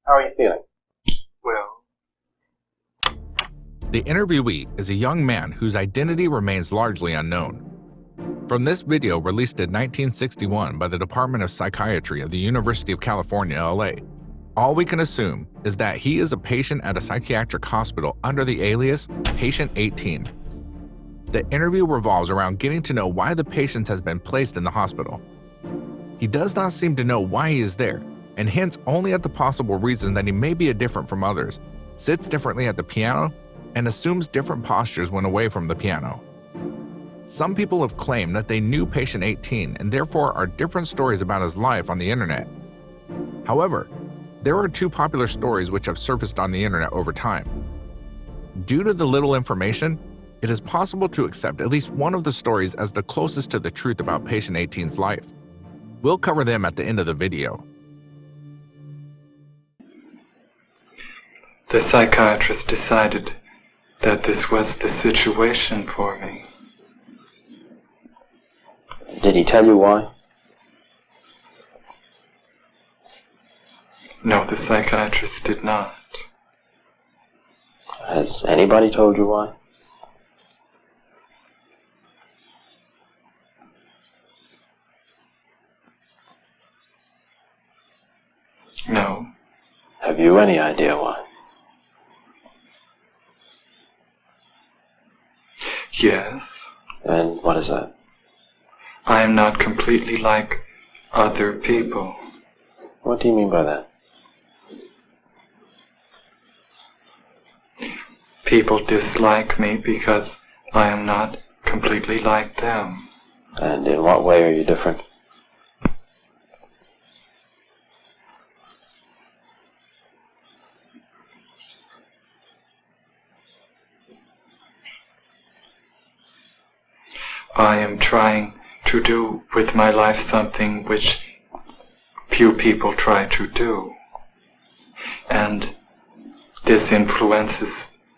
How are you feeling? Well. The interviewee is a young man whose identity remains largely unknown. From this video released in 1961 by the Department of Psychiatry of the University of California, LA, all we can assume is that he is a patient at a psychiatric hospital under the alias Patient 18. The interview revolves around getting to know why the patient has been placed in the hospital. He does not seem to know why he is there, and hints only at the possible reason that he may be different from others, sits differently at the piano, and assumes different postures when away from the piano. Some people have claimed that they knew Patient 18 and therefore are different stories about his life on the internet. However, there are two popular stories which have surfaced on the internet over time. Due to the little information, it is possible to accept at least one of the stories as the closest to the truth about Patient 18's life. We'll cover them at the end of the video. The psychiatrist decided that this was the situation for me. Did he tell you why? No, the psychiatrist did not. Has anybody told you why? No. Have you any idea why? Yes. And what is that? I am not completely like other people. What do you mean by that? People dislike me because I am not completely like them. And in what way are you different? I am trying to do with my life something which few people try to do. And this influences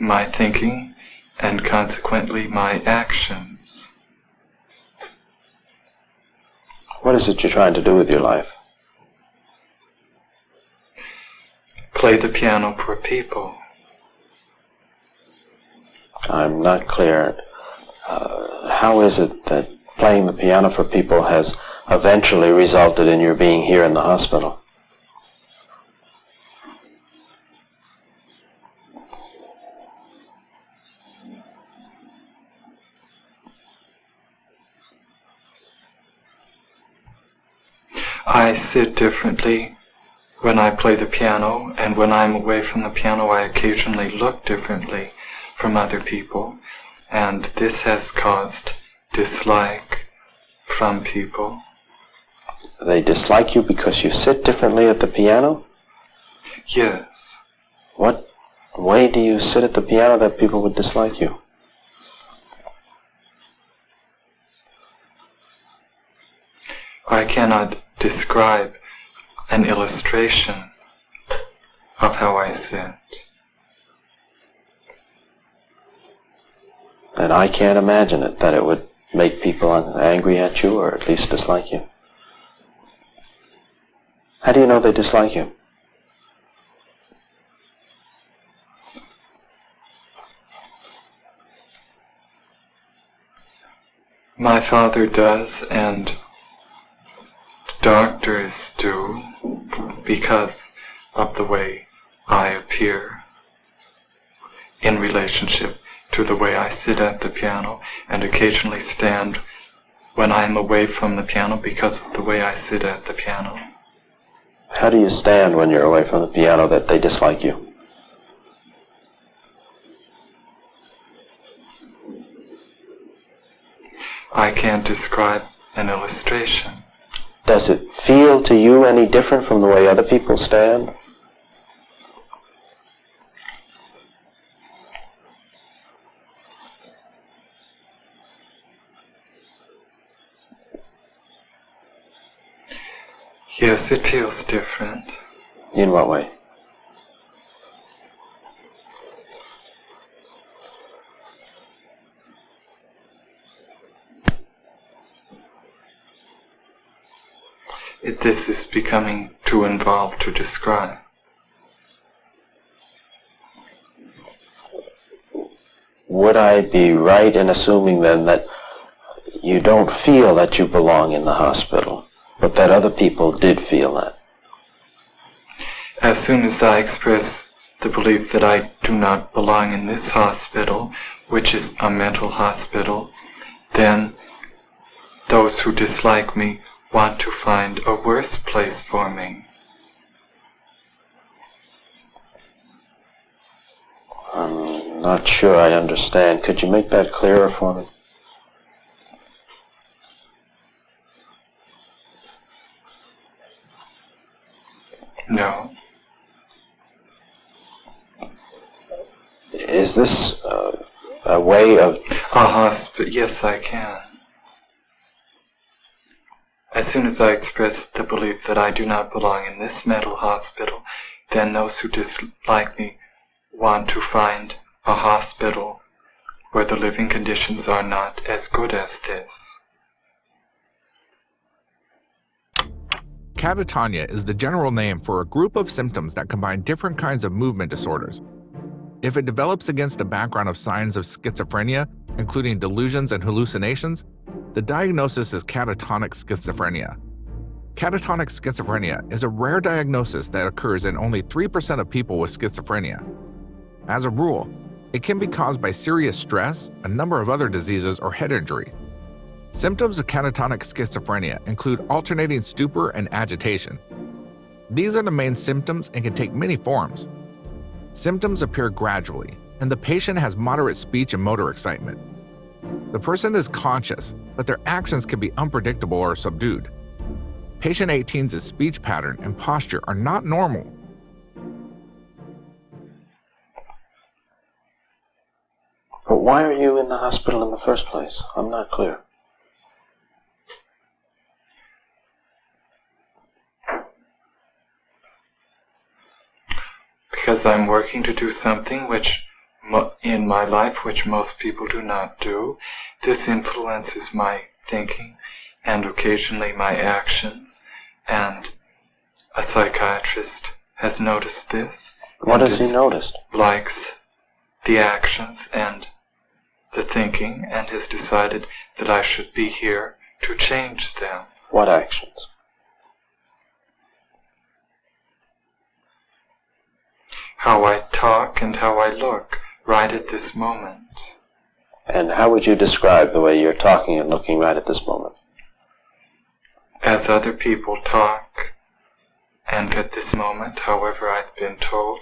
my thinking and consequently my actions. What is it you're trying to do with your life? Play the piano for people. I'm not clear. How is it that playing the piano for people has eventually resulted in your being here in the hospital? I sit differently when I play the piano, and when I'm away from the piano I occasionally look differently from other people, and this has caused dislike from people. They dislike you because you sit differently at the piano? Yes. What way do you sit at the piano that people would dislike you? I cannot describe an illustration of how I sit. And I can't imagine it, that it would make people angry at you or at least dislike you. How do you know they dislike you? My father does, and doctors do, because of the way I appear in relationship to the way I sit at the piano, and occasionally stand when I am away from the piano because of the way I sit at the piano. How do you stand when you're away from the piano that they dislike you? I can't describe an illustration. Does it feel to you any different from the way other people stand? Yes, it feels different. In what way? This is becoming too involved to describe. would I be right in assuming then that you don't feel that you belong in the hospital, but that other people did feel that? As soon as I express the belief that I do not belong in this hospital, which is a mental hospital, then those who dislike me want to find a worse place for me. I'm not sure I understand. Could you make that clearer for me? No. Is this a way of... Yes, I can. As soon as I express the belief that I do not belong in this mental hospital, then those who dislike me want to find a hospital where the living conditions are not as good as this. Catatonia is the general name for a group of symptoms that combine different kinds of movement disorders. If it develops against a background of signs of schizophrenia, including delusions and hallucinations, the diagnosis is catatonic schizophrenia. Catatonic schizophrenia is a rare diagnosis that occurs in only 3% of people with schizophrenia. As a rule, it can be caused by serious stress, a number of other diseases, or head injury. Symptoms of catatonic schizophrenia include alternating stupor and agitation. These are the main symptoms and can take many forms. Symptoms appear gradually, and the patient has moderate speech and motor excitement. The person is conscious, but their actions can be unpredictable or subdued. Patient 18's speech pattern and posture are not normal. But why are you in the hospital in the first place? I'm not clear. Because I'm working to do something in my life which most people do not do. This influences my thinking and occasionally my actions, and a psychiatrist has noticed this. What has he noticed? Likes the actions and the thinking, and has decided that I should be here to change them. What actions? How I talk and how I look right at this moment. And how would you describe the way you're talking and looking right at this moment? As other people talk, and at this moment, however, I've been told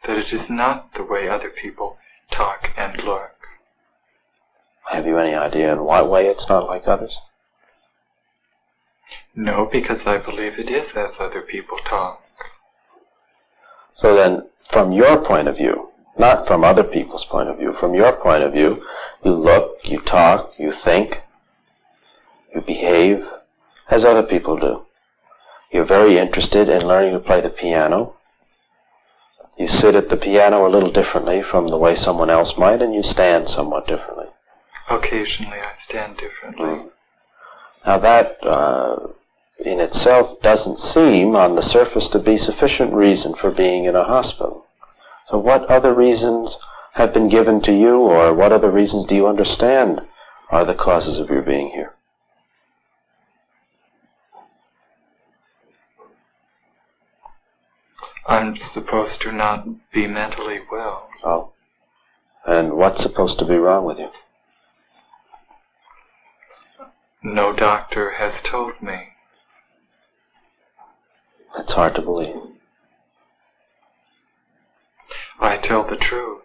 that it is not the way other people talk and look. Have you any idea in what way it's not like others? No, because I believe it is as other people talk. So then, from your point of view, not from other people's point of view, from your point of view, you look, you talk, you think, you behave as other people do. You're very interested in learning to play the piano. You sit at the piano a little differently from the way someone else might, and you stand somewhat differently. Occasionally I stand differently. Now that, in itself, doesn't seem on the surface to be sufficient reason for being in a hospital. So what other reasons have been given to you, or what other reasons do you understand are the causes of your being here? I'm supposed to not be mentally well. Oh. And what's supposed to be wrong with you? No doctor has told me. It's hard to believe. I tell the truth.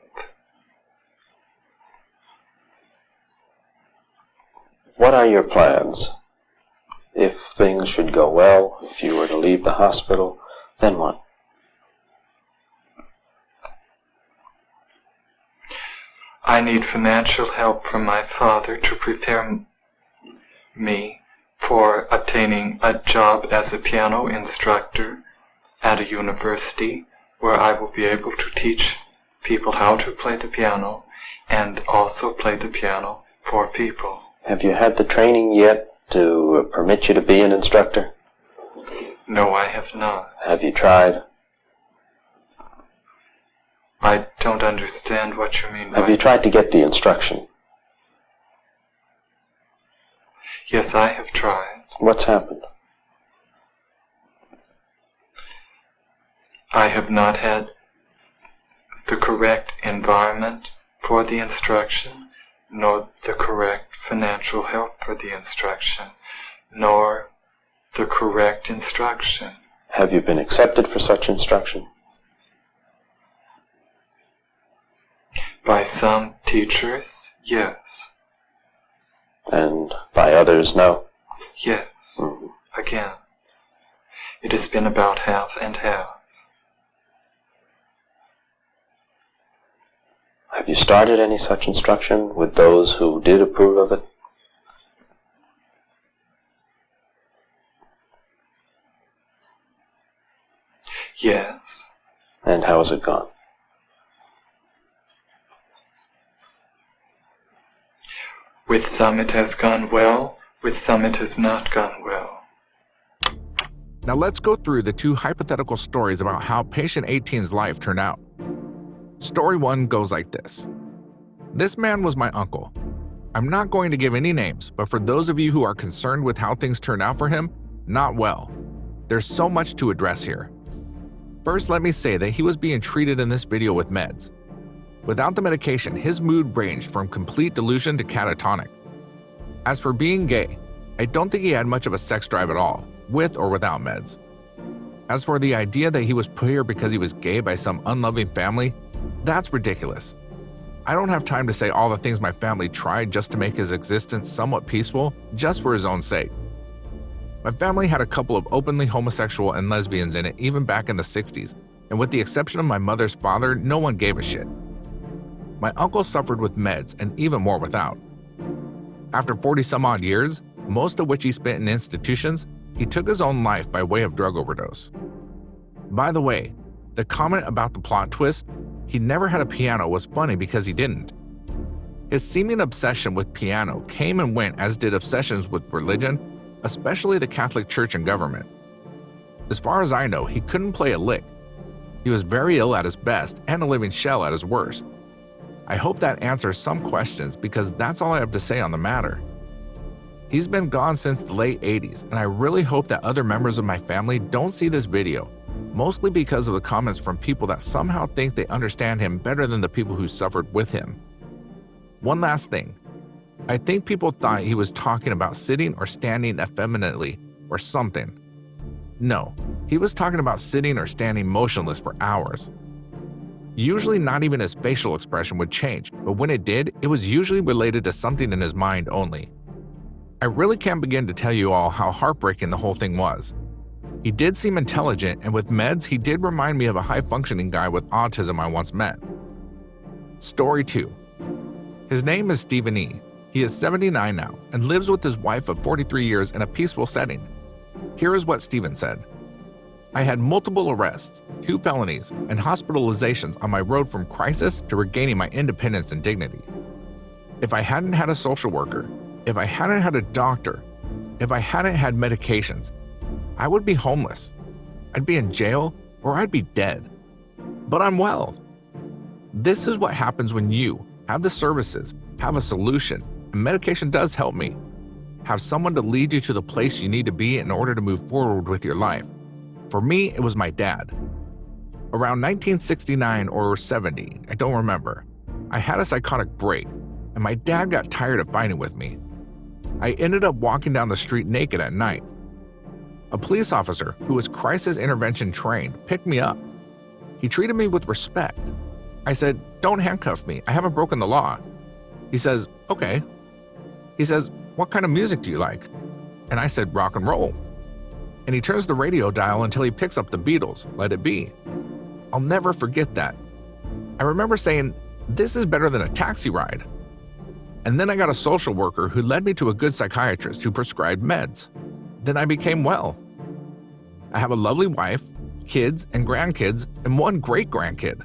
What are your plans? If things should go well, if you were to leave the hospital, then what? I need financial help from my father to prepare me for obtaining a job as a piano instructor at a university where I will be able to teach people how to play the piano and also play the piano for people. Have you had the training yet to permit you to be an instructor? No, I have not. Have you tried? I don't understand what you mean by... Have you tried to get the instruction? Yes, I have tried. What's happened? I have not had the correct environment for the instruction, nor the correct financial help for the instruction, nor the correct instruction. Have you been accepted for such instruction? By some teachers, yes. And by others, no? Yes. Mm-hmm. Again, it has been about half and half. Have you started any such instruction with those who did approve of it? Yes. And how has it gone? With some it has gone well, with some it has not gone well. Now let's go through the two hypothetical stories about how patient 18's life turned out. Story 1 goes like this. This man was my uncle. I'm not going to give any names, but for those of you who are concerned with how things turned out for him, not well. There's so much to address here. First, let me say that he was being treated in this video with meds. Without the medication, his mood ranged from complete delusion to catatonic. As for being gay, I don't think he had much of a sex drive at all, with or without meds. As for the idea that he was put here because he was gay by some unloving family, that's ridiculous. I don't have time to say all the things my family tried just to make his existence somewhat peaceful, just for his own sake. My family had a couple of openly homosexual and lesbians in it even back in the 60s, and with the exception of my mother's father, no one gave a shit. My uncle suffered with meds and even more without. After 40-some-odd years, most of which he spent in institutions, he took his own life by way of drug overdose. By the way, the comment about the plot twist, he never had a piano, was funny because he didn't. His seeming obsession with piano came and went, as did obsessions with religion, especially the Catholic Church and government. As far as I know, he couldn't play a lick. He was very ill at his best and a living shell at his worst. I hope that answers some questions because that's all I have to say on the matter. He's been gone since the late 80s, and I really hope that other members of my family don't see this video, mostly because of the comments from people that somehow think they understand him better than the people who suffered with him. One last thing. I think people thought he was talking about sitting or standing effeminately or something. No, he was talking about sitting or standing motionless for hours. Usually not even his facial expression would change, but when it did, it was usually related to something in his mind only. I really can't begin to tell you all how heartbreaking the whole thing was. He did seem intelligent, and with meds, he did remind me of a high-functioning guy with autism I once met. Story 2. His name is Stephen E. He is 79 now and lives with his wife of 43 years in a peaceful setting. Here is what Stephen said. I had multiple arrests, 2 felonies, and hospitalizations on my road from crisis to regaining my independence and dignity. If I hadn't had a social worker, if I hadn't had a doctor, if I hadn't had medications, I would be homeless. I'd be in jail or I'd be dead. But I'm well. This is what happens when you have the services, have a solution, and medication does help me. Have someone to lead you to the place you need to be in order to move forward with your life. For me, it was my dad. Around 1969 or 70, I don't remember, I had a psychotic break, and my dad got tired of fighting with me. I ended up walking down the street naked at night. A police officer who was crisis intervention trained picked me up. He treated me with respect. I said, "Don't handcuff me, I haven't broken the law." He says, "Okay." He says, "What kind of music do you like?" And I said, "Rock and roll." And he turns the radio dial until he picks up the Beatles, Let It Be. I'll never forget that. I remember saying, "This is better than a taxi ride." And then I got a social worker who led me to a good psychiatrist who prescribed meds. Then I became well. I have a lovely wife, kids and grandkids, and 1 great-grandkid.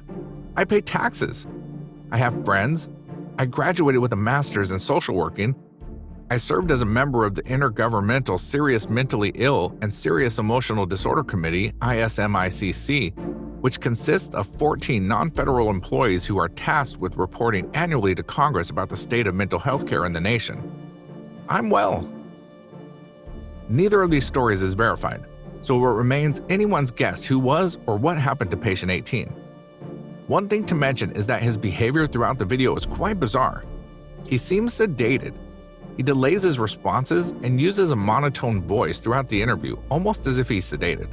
I pay taxes. I have friends. I graduated with a master's in social working. I served as a member of the Intergovernmental Serious Mentally Ill and Serious Emotional Disorder Committee, ISMICC, which consists of 14 non-federal employees who are tasked with reporting annually to Congress about the state of mental health care in the nation. I'm well. Neither of these stories is verified, so it remains anyone's guess who was or what happened to patient 18. One thing to mention is that his behavior throughout the video is quite bizarre. He seems sedated. He delays his responses and uses a monotone voice throughout the interview, almost as if he's sedated.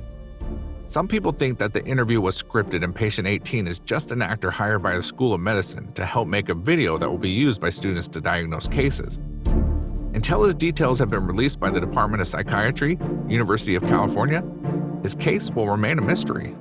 Some people think that the interview was scripted and patient 18 is just an actor hired by the School of Medicine to help make a video that will be used by students to diagnose cases. Until his details have been released by the Department of Psychiatry, University of California, his case will remain a mystery.